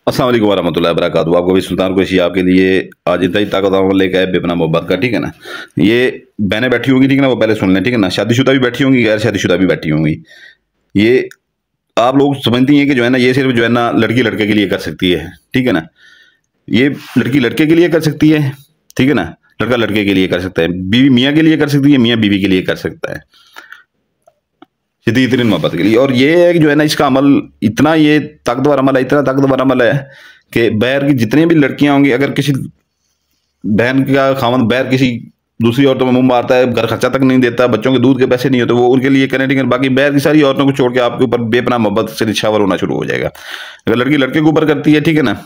अस्सलाम वालेकुम वरहमतुल्लाहि वबरकातुहू। आपको भी सुल्तान कुरैशी आपके लिए आज इंतहाई ताकतवर लेकर आए बेपनाह मोहब्बत का, ठीक है ना। ये बहनें बैठी होंगी, ठीक है ना, वो पहले सुन लें, ठीक है ना। शादीशुदा भी बैठी होंगी, गैर शादीशुदा भी बैठी होंगी। ये आप लोग समझती हैं कि जो है ना, ये सिर्फ जो है ना लड़की लड़के के लिए कर सकती है, ठीक है ना। ये लड़की लड़के के लिए कर सकती है, ठीक है ना। लड़का लड़के के लिए कर सकता है, बीवी मियाँ के लिए कर सकती है, मियाँ बीवी के लिए कर सकता है, शदीद तरीन मोहब्बत के लिए। और ये है कि जो है ना, इसका अमल इतना ये ताकतवर अमल है, इतना ताकतवर अमल है कि बैर की जितनी भी लड़कियां होंगी, अगर किसी बहन का खामन बैर किसी दूसरी औरतों में मुंह मारता है, घर खर्चा तक नहीं देता, बच्चों के दूध के पैसे नहीं होते, वो उनके लिए करें, ठीक है। बाकी बैर की सारी औरतों को छोड़ के आपके ऊपर बेपनाह मोहब्बत से निछावर होना शुरू हो जाएगा। अगर लड़की लड़के के ऊपर करती है, ठीक है ना,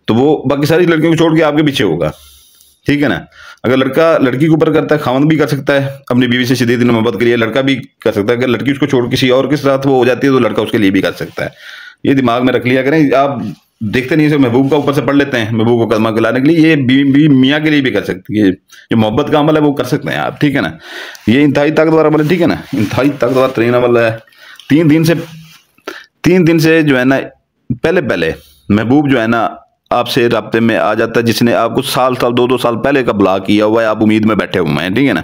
तो वो बाकी सारी लड़कियों को छोड़ के आपके पीछे होगा, ठीक है ना। अगर लड़का लड़की के ऊपर करता है, खामन भी कर सकता है अपनी बीवी से शदीद मोहब्बत के लिए, लड़का भी कर सकता है। अगर लड़की उसको छोड़ किसी और के साथ वो हो जाती है, तो लड़का उसके लिए भी कर सकता है। ये दिमाग में रख लिया करें। आप देखते नहीं, महबूब का ऊपर से पढ़ लेते हैं, महबूब को कदमा खिलाने के लिए। ये बीवी मियाँ के लिए भी कर सकती है, जो मोहब्बत का अमल है वो कर सकते हैं आप, ठीक है ना। ये इंतहाई ताकतवर अमल है, ठीक है ना, इंतहाई ताकतवर तरीन अमल है। 3 दिन से जो है ना, पहले पहले महबूब जो है ना आपसे राब्ते में आ जाता है, जिसने आपको साल साल 2-2 साल पहले का ब्लॉक किया हुआ है, आप उम्मीद में बैठे हुए हैं, ठीक है ना।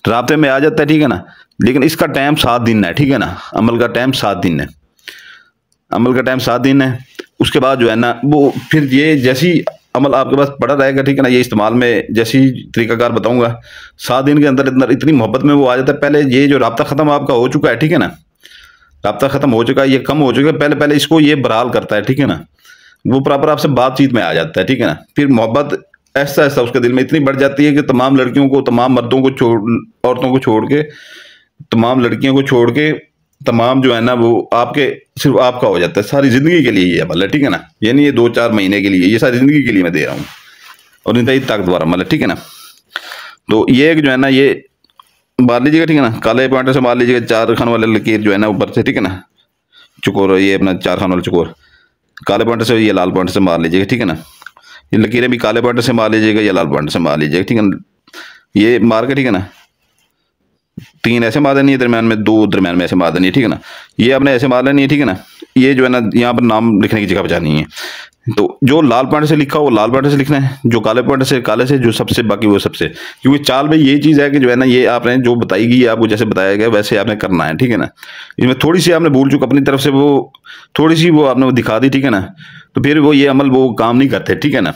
राब्ते में आ जाता है, ठीक है ना। लेकिन इसका टाइम 7 दिन है, ठीक है ना। अमल का टाइम 7 दिन है, अमल का टाइम 7 दिन है। उसके बाद जो है ना, वो फिर ये जैसी अमल आपके पास पड़ा रहेगा, ठीक है ना, ये इस्तेमाल में जैसी तरीकाकार बताऊंगा, 7 दिन के अंदर अंदर इतनी मोहब्बत में वो आ जाता है। पहले ये जो राब्ता खत्म आपका हो चुका है, ठीक है ना, राब्ता खत्म हो चुका है, ये कम हो चुका है, पहले पहले इसको ये बहाल करता है, ठीक है ना। वो प्रॉपर आपसे बातचीत में आ जाता है, ठीक है ना। फिर मोहब्बत ऐसा ऐसा उसके दिल में इतनी बढ़ जाती है कि तमाम लड़कियों को, तमाम मर्दों को छोड़, औरतों को छोड़ के, तमाम लड़कियों को छोड़ के, तमाम जो है ना वो आपके सिर्फ आपका हो जाता है। सारी जिंदगी के लिए ये अमल है, ठीक है ना। ये नहीं ये 2-4 महीने के लिए, ये सारी जिंदगी के लिए मैं दे रहा हूँ। और इंतहाई ताकतवर अमल है, ठीक है ना। तो ये एक जो है ना, ये मार लीजिएगा, ठीक है ना। काले पॉइंटर से मार लीजिएगा 4 खान वाले लकीर जो है ना ऊपर से, ठीक है ना। चुकोर, ये अपना 4 खान वाला चुकोर काले पॉइंटर से, ये लाल पॉइंटर से मार लीजिएगा, ठीक है ना। ये लकीरें भी काले पॉइंटर से मार लीजिएगा, ये लाल पॉइंटर से मार लीजिएगा, ठीक है ना। ये मार के, ठीक है ना, 3 ऐसे मार देनी है, दरम्यान में 2 दरम्यान में ऐसे मार देनी है, ठीक है ना। ये आपने ऐसे मार लेनी है, ठीक है ना। ये जो है ना, यहाँ पर नाम लिखने की जगह बचानी है। तो जो लाल पॉइंट से लिखा हो वो लाल पॉइंट से लिखना है, जो काले पॉइंट से काले से, जो सबसे बाकी वो सबसे। क्योंकि चाल भाई ये चीज़ है कि जो है ना, ये आपने जो बताई गई, आपको जैसे बताया गया वैसे आपने करना है, ठीक है ना। इसमें थोड़ी सी आपने भूल चूक अपनी तरफ से वो थोड़ी सी वो आपने वो दिखा दी, ठीक है ना, तो फिर वो ये अमल वो काम नहीं करते, ठीक है ना।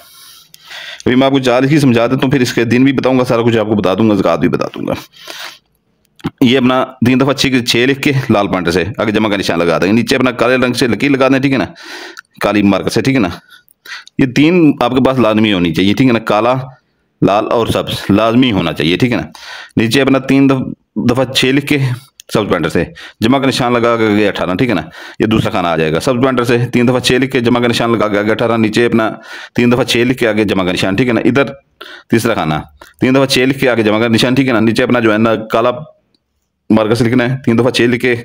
अभी मैं आपको चाल इसकी समझा देता हूँ, फिर इसके दिन भी बताऊंगा, सारा कुछ आपको बता दूंगा, ज़कात भी बता दूंगा। ये अपना 3 दफ़ा 6 लिख के लाल पॉइंटर से आगे जमा का निशान लगा देंगे, नीचे अपना काले रंग से लकीर लगा दें, ठीक है ना, काली मार्कर से, ठीक है ना। ये 3 आपके पास लाजमी होनी चाहिए, ठीक है ना। काला, लाल और सब्ज लाजमी होना चाहिए, ठीक है ना। नीचे अपना 3 दफ़ा 6 लिख के सब्ज पॉइंटर से जमा का निशान लगा के आगे 18, ठीक है ना। ये दूसरा खाना आ जाएगा। सब्ज पॉइंटर से 3 दफ़ा 6 लिख के जमा का निशान लगा के आगे 18, नीचे अपना 3 दफ़ा 6 लिख के आगे जमा का निशान, ठीक है ना। इधर तीसरा खाना 3 दफ़ा 6 लिख के आगे जमा का निशान, ठीक है ना। नीचे अपना जो है ना काला मार्कर से लिखना है, 3 दफ़ा 6 लिख के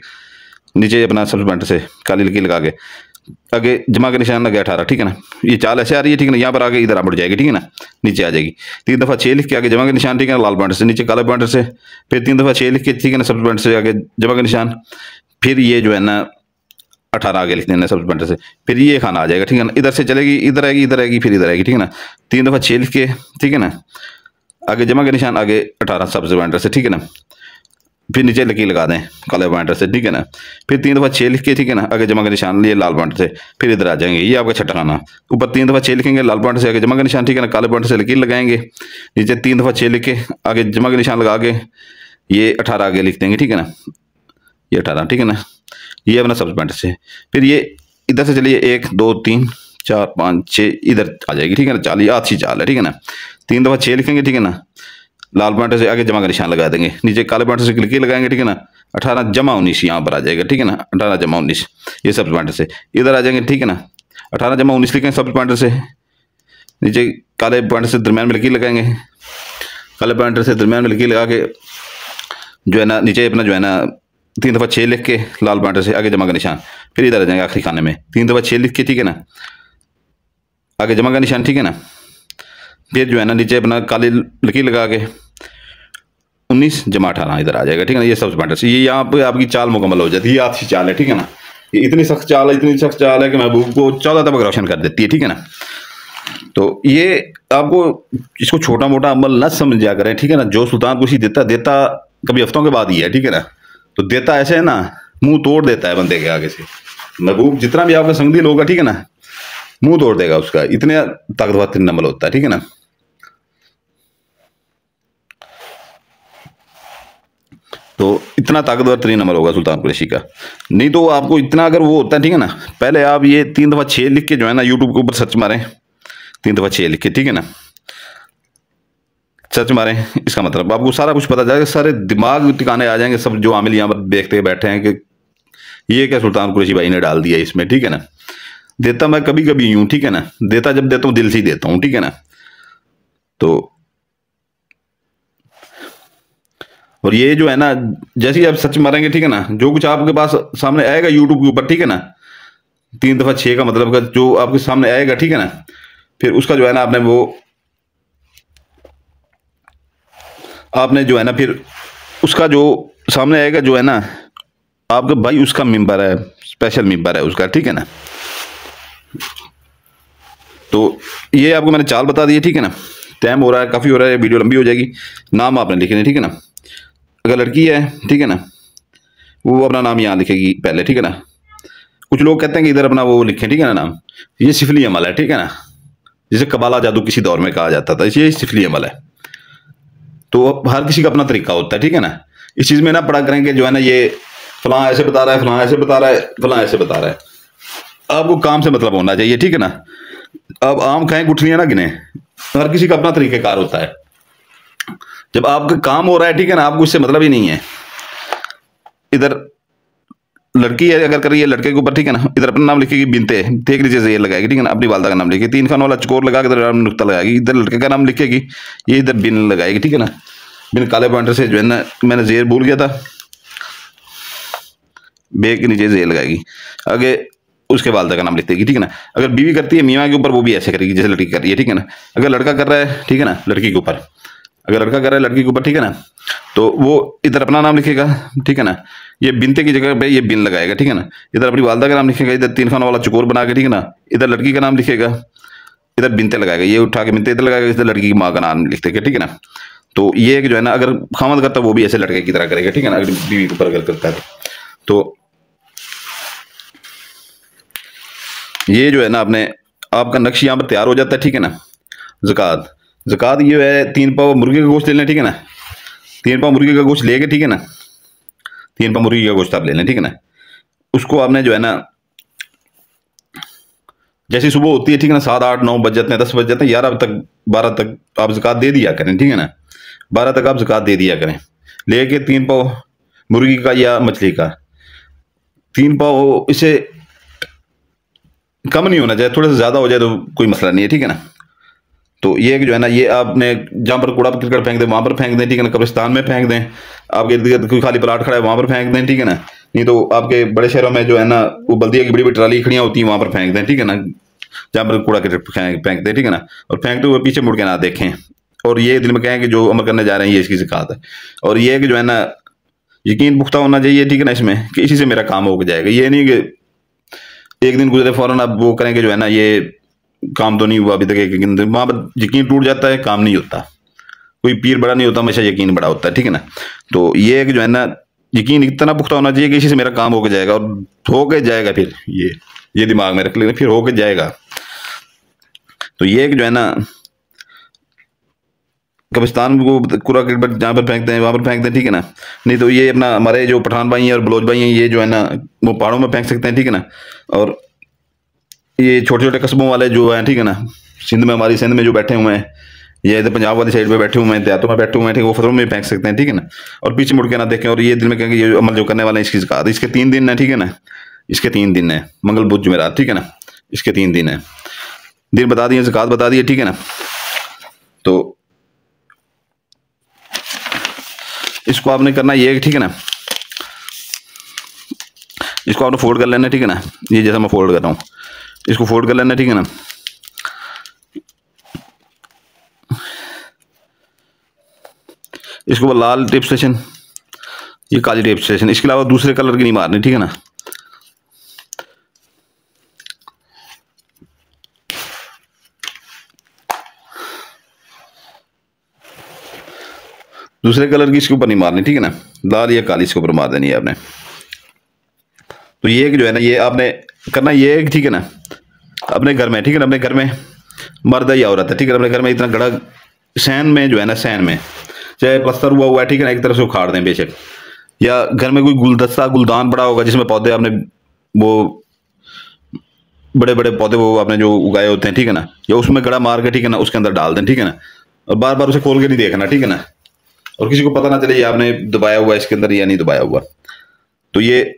नीचे अपना सब्ज पॉइंटर से काली लकीर लगा के आगे जमा का निशान लगा 18, ठीक है ना। ये चाल ऐसे आ रही है, ठीक है ना। यहाँ पर आगे इधर आ बढ़ जाएगी, ठीक है ना, नीचे आ जाएगी। 3 दफ़ा 6 लिख के आगे जमा का निशान, ठीक है ना, लाल पॉइंटर से, नीचे काले पॉइंटर से, फिर 3 दफ़ा 6 लिख के, ठीक है ना, सब्ज पॉइंटर से आगे जमा का निशान, फिर ये जो है ना 18 आगे लिख देना सब्ज पॉइंटर से, फिर ये खाना आ जाएगा, ठीक है ना। इधर से चलेगी, इधर आएगी, इधर आएगी, फिर इधर आएगी, ठीक है ना। 3 दफ़ा 6 लिख के, ठीक है ना, आगे जमा का निशान, आगे 18 सब्ज पॉइंटर से, ठीक है ना। फिर नीचे लकीर लगा दें काले पॉइंटर से, ठीक है ना। फिर 3 दफ़ा 6 लिख के, ठीक है ना, आगे जमा का निशान लिए लाल पॉइंटर से, फिर इधर आ जाएंगे। ये आपका छठा खाना। ऊपर 3 दफ़ा 6 लिखेंगे लाल पॉइंटर से आगे जमा का निशान, ठीक है ना, काले पॉइंटर से लकीर लगाएंगे। नीचे 3 दफ़ा 6 लिख के आगे जमा का निशान लगा के ये 18 आगे लिख देंगे, ठीक है ना। ये 18, ठीक है ना। ये अपना सब्ज पॉइंटर से, फिर ये इधर से चलिए 1 2 3 4 5 6 इधर आ जाएगी, ठीक है ना। चाल ये आधी चाल है, ठीक है ना। 3 दफ़ा 6 लिखेंगे, ठीक है ना, लाल पॉइंटर से आगे जमा का निशान लगा देंगे, नीचे काले पॉइंटर से लकीर लगाएंगे, ठीक है ना। 18 जमा 19 यहाँ पर आ जाएगा, ठीक है ना। 18 जमा 19 ये सब्ज पॉइंटर से इधर आ जाएंगे, ठीक है ना। 18 जमा 19 लिखेंगे सब्ज पॉइंटर से, नीचे काले पॉइंटर से दरम्यान में लकीर लगाएंगे, काले पॉइंटर से दरम्यान में लकीर लगा के जो है ना नीचे अपना जो है ना 3 दफ़ा 6 लिख के लाल पॉइंटर से आगे जमा का निशान, फिर इधर आ जाएंगे आखिरी खाने में 3 दफ़ा 6 लिख के, ठीक है ना, आगे जमा का निशान, ठीक है ना। फिर जो है ना नीचे अपना काली लकीर लगा के 19 जमा 18 इधर आ जाएगा, ठीक है ना। ये सब्ज पॉइंटर से ये यहाँ पे आपकी चाल मुकम्मल हो जाती है। ये आधी चाल है, ठीक है ना। ये इतनी सख्त चाल है, इतनी सख्त चाल है कि महबूब को 14 तबक रोशन कर देती है, ठीक है ना। तो ये आपको इसको छोटा मोटा अमल न समझा करें, ठीक है ना। जो सुल्तान कुर्सी देता देता कभी हफ्तों के बाद ही है, ठीक है ना। तो देता ऐसे है ना, मुंह तोड़ देता है बंदे के आगे से। महबूब जितना भी आपका संगदिल होगा, ठीक है ना, मुंह तोड़ देगा उसका, इतने ताकतवर अमल होता है, ठीक है ना। तो इतना ताकतवर तरीन अमल होगा सुल्तान कुरैशी का। नहीं तो आपको इतना अगर वो होता है, ठीक है ना, पहले आप ये 3 दफ़ा 6 लिख के जो है ना यूट्यूब के ऊपर सर्च मारें, 3 दफ़ा 6 लिख के, ठीक है ना, सर्च मारें, इसका मतलब आपको सारा कुछ पता जाएगा, सारे दिमाग ठिकाने आ जाएंगे, सब जो आमिल यहाँ पर देखते बैठे हैं कि ये क्या सुल्तान कुरैशी भाई ने डाल दिया इसमें, ठीक है ना। देता मैं कभी कभी यूं, ठीक है ना, देता जब देता हूँ दिल से ही देता हूँ, ठीक है ना। तो और ये जो है ना, जैसे ही आप सर्च मारेंगे, ठीक है ना, जो कुछ आपके पास सामने आएगा यूट्यूब के ऊपर, ठीक है ना, 3 दफ़ा 6 का मतलब का जो आपके सामने आएगा, ठीक है ना, फिर उसका जो है ना आपने जो है ना फिर उसका जो सामने आएगा जो है ना आपके भाई, उसका मिंबर है, स्पेशल मिंबर है उसका, ठीक है ना। तो ये आपको मैंने चाल बता दी है, ठीक है ना। टाइम हो रहा है, काफ़ी हो रहा है, वीडियो लंबी हो जाएगी। नाम आपने लिखने, ठीक है ना। अगर लड़की है, ठीक है ना, वो अपना नाम यहाँ लिखेगी पहले, ठीक है ना। कुछ लोग कहते हैं कि इधर अपना वो लिखें, ठीक है ना, नाम। ये सिफली अमल है, ठीक है ना, जिसे कबाला जादू किसी दौर में कहा जाता था, ये सिफली अमल है। तो हर किसी का अपना तरीका होता है, ठीक है ना। इस चीज़ में ना पढ़ा करेंगे जो है ना, ये फलां ऐसे बता रहा है, फलां ऐसे बता रहा है, फलां ऐसे बता रहा है। आपको काम से मतलब होना चाहिए, ठीक है ना। अब आम खाएं गुठलियां ना गिने, हर किसी का अपना तरीक़ेकार होता है। जब आपका काम हो रहा है, ठीक है ना, आपको इससे मतलब ही नहीं है। इधर लड़की है अगर कर रही है लड़के के ऊपर, ठीक है ना, इधर अपना नाम लिखेगी बिनते, ठीक नीचे से ये लगाएगी, ठीक है ना, अपनी वालदा का नाम लिखेगी, 3 खान वाला चकोर लगा के इधर नुक्ता लगाएगी, इधर लड़के का नाम लिखेगी, ये इधर बिन लगाएगी, ठीक है ना। बिन काले पॉइंटर से जो है ना, मैंने जेर भूल गया था, बे के नीचे जेर लगाएगी, आगे उसके वालदा का नाम लिख देगी, ठीक है ना। अगर बीवी करती है मियाँ के ऊपर, वो भी ऐसे करेगी जैसे लड़की कर रही है, ठीक है ना। अगर लड़का कर रहा है, ठीक है ना, लड़की के ऊपर, अगर लड़का कर रहा है लड़की के ऊपर, ठीक है ना, तो वो इधर अपना नाम लिखेगा, ठीक है ना। ये बिनते की जगह पे ये बिन लगाएगा, ठीक है ना। इधर अपनी वालदा का नाम लिखेगा, इधर 3 खानों वाला चकोर बना के, ठीक है ना, इधर लड़की का नाम लिखेगा, इधर बिनते लगाएगा, ये उठा के बिनते इधर लगाएगा, इधर लड़की की माँ का नाम लिख देगा, ठीक है ना। तो ये जो है ना, अगर खामद करता है वो भी ऐसे लड़के की तरह करेगा, ठीक है ना, अगर बीवी के ऊपर अगर करता है तो ये जो है ना आपने आपका नक्श यहाँ पर तैयार हो जाता है, ठीक है ना। ज़कात, ज़कात ये है 3 पाव मुर्गे का गोश्त ले लें, ठीक है ना। 3 पाव मुर्गे का गोश्त लेके, ठीक है ना, 3 पाव मुर्गी का गोश्त आप ले लें, ठीक है ना। उसको आपने जो है ना, जैसी सुबह होती है, ठीक है ना, 7, 8, 9 बज जाते हैं, 10 बज जाते हैं, 11 तक 12 तक आप ज़कात दे दिया करें, ठीक है ना। 12 तक आप ज़कात दे दिया करें, लेके 3 पाव मुर्गी का या मछली का, 3 पाव, इसे कम नहीं होना चाहिए, थोड़ा सा ज़्यादा हो जाए तो कोई मसला नहीं है, ठीक है ना। तो ये जो है ना, ये आपने जहाँ पर कूड़ा करकट फेंक दें वहाँ पर फेंक दें, ठीक है ना, कब्रिस्तान में फेंक दें, आपके इर्द गिर्द कोई खाली प्लाट खड़ा है वहाँ पर फेंक दें, ठीक है ना। नहीं तो आपके बड़े शहरों में जो है ना, वो बल्दिया की बड़ी बड़ी ट्राली खड़ियाँ होती हैं, वहाँ पर फेंक दें, ठीक है ना, जहाँ पर कूड़ा करकट फेंक दें, ठीक है ना। और फेंकते हुए पीछे मुड़ के ना देखें, और ये दिल में कहें कि जो अमल करने जा रहे हैं ये इसकी ज़कात है। और ये कि जो है ना, यकीन पुख्ता होना चाहिए, ठीक है ना, इसमें कि इसी से मेरा काम हो जाएगा। ये नहीं कि एक दिन गुजरे फौरन आप वो करेंगे जो है ना, ये काम तो नहीं हुआ अभी तक, एक दिन वहाँ पर यकीन टूट जाता है, काम नहीं होता। कोई पीर बड़ा नहीं होता, हमेशा यकीन बड़ा होता है, ठीक है ना। तो ये कि जो है ना, यकीन इतना पुख्ता होना चाहिए कि इसी से मेरा काम होके जाएगा, और होके जाएगा। फिर ये दिमाग में रख लेना, फिर होके जाएगा। तो ये कि जो है ना, कब्रिस्तान को कूड़ा करकट जहाँ पर फेंकते हैं वहाँ पर फेंकते हैं, ठीक है ना। नहीं तो ये अपना हमारे जो पठान भाई हैं और बलोच भाई हैं, ये जो है ना, वो पहाड़ों में फेंक सकते हैं, ठीक है ना। और ये छोटे छोटे कस्बों वाले जो हैं, ठीक है ना, सिंध में, हमारी सिंध में जो बैठे हुए हैं, ये इधर पंजाब वाली साइड पे बैठे हुए हैं, देहातों में बैठे हुए हैं, ठीक है, वो फसलों में फेंक सकते हैं, ठीक है ना। और पीछे मुड़ के ना देखें, और ये दिल में कहेंगे ये अमल जो करने वाले हैं इसकी ज़कात, इसके 3 दिन है, ठीक है ना, इसके 3 दिन है, मंगल बुध जुमेरात, ठीक है ना, इसके 3 दिन है, दिन बता दिए, ज़कात बता दिए, ठीक है ना। तो इसको आपने करना ये, ठीक है ना, इसको आपने फोल्ड कर लेना, ठीक है ना, ये जैसा मैं फोल्ड कर रहा हूँ, इसको फोल्ड कर लेना, ठीक है ना। इसको लाल टेप स्टेशन, ये काली टेप स्टेशन, इसके अलावा दूसरे कलर की नहीं मारनी, ठीक है ना। दूसरे कलर की इसके ऊपर नहीं मारनी, ठीक है ना, लाल या काली इसके ऊपर मार देनी है आपने। तो ये जो है ना, ये आपने करना ये है, ठीक है ना, अपने घर में, ठीक है ना, अपने घर में मर्द या औरत है, ठीक है, अपने घर में इतना गड़ा सैन में जो है ना, सैन में चाहे प्लस्तर हुआ हुआ है, ठीक है ना, एक तरफ से उखाड़ दें बेशक, या घर में कोई गुलदस्ता गुलदान पड़ा होगा जिसमें पौधे आपने वो बड़े बड़े पौधे वो आपने जो उगाए होते हैं, ठीक है ना, या उसमें गड़ा मार के, ठीक है ना, उसके अंदर डाल दें, ठीक है ना, और बार बार उसे खोल के नहीं देखना, ठीक है ना, और किसी को पता ना चले ये आपने दबाया हुआ है इसके अंदर या नहीं दबाया हुआ। तो ये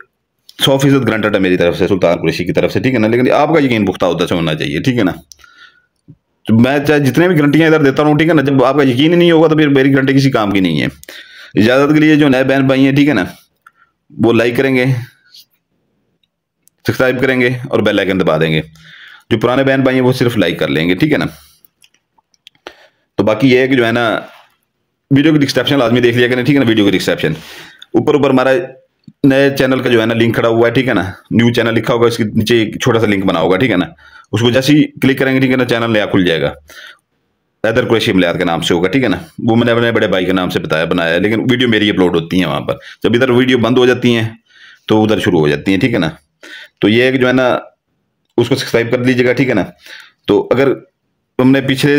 100% ग्रांटेड है मेरी तरफ से, सुल्तान कुरैशी की तरफ से, ठीक है ना, लेकिन आपका यकीन पुख्ता होता से होना चाहिए, ठीक है ना। तो मैं चाहे जितने भी गारंटियां इधर देता हूँ, ठीक है ना, जब आपका यकीन ही नहीं होगा तो फिर मेरी गारंटी किसी काम की नहीं है। इजाजत के लिए जो नए बहन भाई हैं, ठीक है ना, वो लाइक करेंगे, सब्सक्राइब करेंगे और बेल आइकन दबा देंगे। जो पुराने बहन भाई हैं वो सिर्फ लाइक कर लेंगे, ठीक है ना। तो बाकी ये है कि जो है ना, वीडियो की डिस्क्रिप्शन लाजमी देख लिया करें, ठीक है ना, वीडियो की डिस्क्रिप्शन ऊपर ऊपर हमारा नए चैनल का जो है ना लिंक खड़ा हुआ है, ठीक है ना, न्यू चैनल लिखा होगा, इसके नीचे एक छोटा सा लिंक बना होगा, ठीक है ना, उसको जैसे ही क्लिक करेंगे, ठीक है ना, चैनल नया खुल जाएगा, हैदर कुरैशी मिलाद के नाम से होगा, ठीक है ना। वो मैंने अपने बड़े भाई के नाम से बनाया है, लेकिन वीडियो मेरी अपलोड होती है वहाँ पर। जब इधर वीडियो बंद हो जाती हैं तो उधर शुरू हो जाती हैं, ठीक है ना। तो ये जो है ना, उसको सब्सक्राइब कर लीजिएगा, ठीक है ना। तो अगर हमने पिछले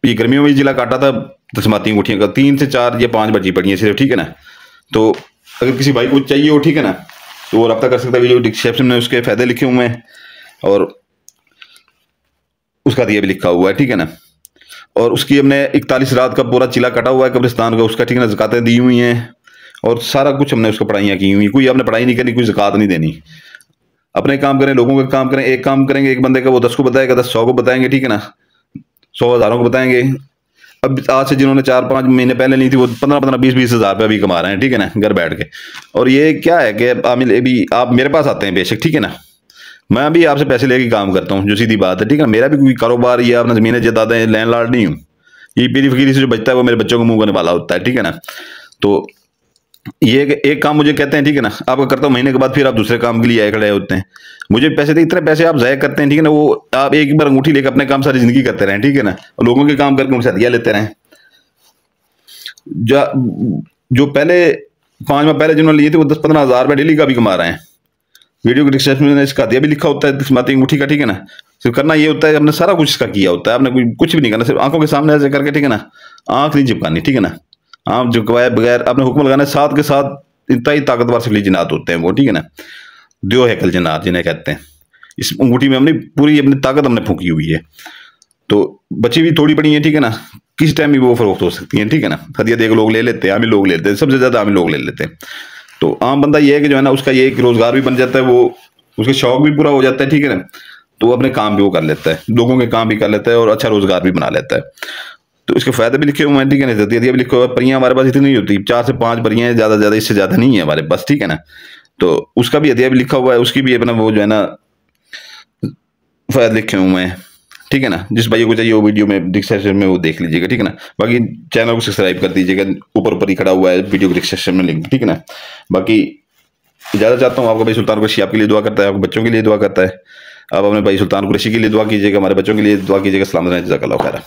ये गर्मियों में जिला काटा था, तस्माती अंगूठियाँ का 3 से 4 या 5 बची पड़ी हैं सिर्फ, ठीक है ना। तो अगर किसी भाई को चाहिए हो, ठीक है ना, तो वो रब्ता कर सकता है। वीडियो डिस्क्रिप्शन में उसके फायदे लिखे हुए हैं और उसका दिया भी लिखा हुआ है, ठीक है ना। और उसकी हमने 41 रात का पूरा चिला कटा हुआ है कब्रिस्तान का उसका, ठीक है ना, ज़कातें दी हुई हैं और सारा कुछ हमने उसको पढ़ाइयाँ की हुई। कोई आपने पढ़ाई नहीं करनी, कोई ज़कात नहीं देनी। अपने काम करें, लोगों का काम करें। एक काम करेंगे एक बंदे का, वो 10 को बताएगा, 10 100 को बताएंगे, ठीक है ना, 100 हज़ारों को बताएंगे। अब आज से जिन्होंने 4-5 महीने पहले ली थी वो 15-15 20-20 हज़ार रुपये अभी कमा रहे हैं, ठीक है ना, घर बैठ के। और ये क्या है कि अभी आप मेरे पास आते हैं बेशक, ठीक है ना, मैं भी आपसे पैसे लेके काम करता हूँ, जो सीधी बात है, ठीक है ना। मेरा भी कोई कारोबार या अपना ज़मीनें जायदादें लैंड लॉर्ड नहीं हूँ। ये पीरी फकीरी से जो बचता है वो मेरे बच्चों को मुंह करने वाला होता है, ठीक है ना। तो ये एक काम मुझे कहते हैं, ठीक है ना, आपका करता हूँ, महीने के बाद फिर आप दूसरे काम के लिए आए खड़े होते हैं। मुझे पैसे दे, इतने पैसे आप ज़ाया करते हैं, ठीक है ना। वो आप एक बार अंगूठी लेकर अपने काम सारी जिंदगी करते रहें, ठीक है ना, और लोगों के काम करके उनसे हदिया लेते रहें। जो पहले 5 माह पहले जिन्होंने लिए थे वो 10-15 हज़ार रुपये डेली का भी कमा रहे हैं। वीडियो के डिस्क्रिप्शन में इसका दिया भी लिखा होता है, तस्माती अंगूठी का, ठीक है ना। सिर्फ करना ये होता है, आपने सारा कुछ इसका किया होता है, आपने कुछ भी नहीं करना, सिर्फ आंखों के सामने ऐसे करके, ठीक है ना, आंख नहीं चिपकानी, ठीक है ना। आंख झुकवाए बगैर आपने हुक्म लगाना, साथ के साथ इंतहाई ताकतवर सफली जिन्नात होते हैं वो, ठीक है ना, दो हैकल जिन्नात जिन्हें कहते हैं। इस अंगूठी में हमने पूरी अपनी ताकत हमने फूकी हुई है। तो बची भी थोड़ी पड़ी है, ठीक है ना, किस टाइम भी वो फरोख्त हो सकती है, ठीक है ना। हदिया देख लोग ले लेते हैं, आम लोग ले लेते हैं, सबसे ज़्यादा आम लोग ले लेते हैं। तो आम बंदा ये है कि जो है ना, उसका ये एक रोज़गार भी बन जाता है, वो उसके शौक भी पूरा हो जाता है, ठीक है ना। तो वो अपने काम भी वो कर लेता है, लोगों के काम भी कर लेता है और अच्छा रोज़गार भी बना लेता है। तो इसके फायदे भी लिखे हुए हैं, ठीक है ना, हदिया भी लिखे हुआ है। परियाँ हमारे पास इतनी नहीं होती, 4 से 5 परियाँ ज़्यादा ज़्यादा, इससे ज़्यादा नहीं है हमारे पास, ठीक है ना। तो उसका भी हदिया भी लिखा हुआ है, उसकी भी अपना वो जो है ना फायदे लिखे हुए हैं, ठीक है ना। जिस भाई को चाहिए वो वीडियो में डिस्क्रिप्शन में वो देख लीजिएगा, ठीक है ना। बाकी चैनल को सब्सक्राइब कर दीजिएगा, ऊपर ऊपर ही खड़ा हुआ है वीडियो डिस्क्रिप्शन में लिंक, ठीक है ना। बाकी इजाज़त चाहता हूँ। आपका भाई सुल्तान कुरैशी आपके लिए दुआ करता है, आपके बच्चों के लिए दुआ करता है। आप अपने भाई सुल्तान कुरैशी के लिए दुआ कीजिएगा, हमारे बच्चों के लिए दुआ कीजिएगा। सलाम अलैकुम, जज़ाकल्लाह खैर।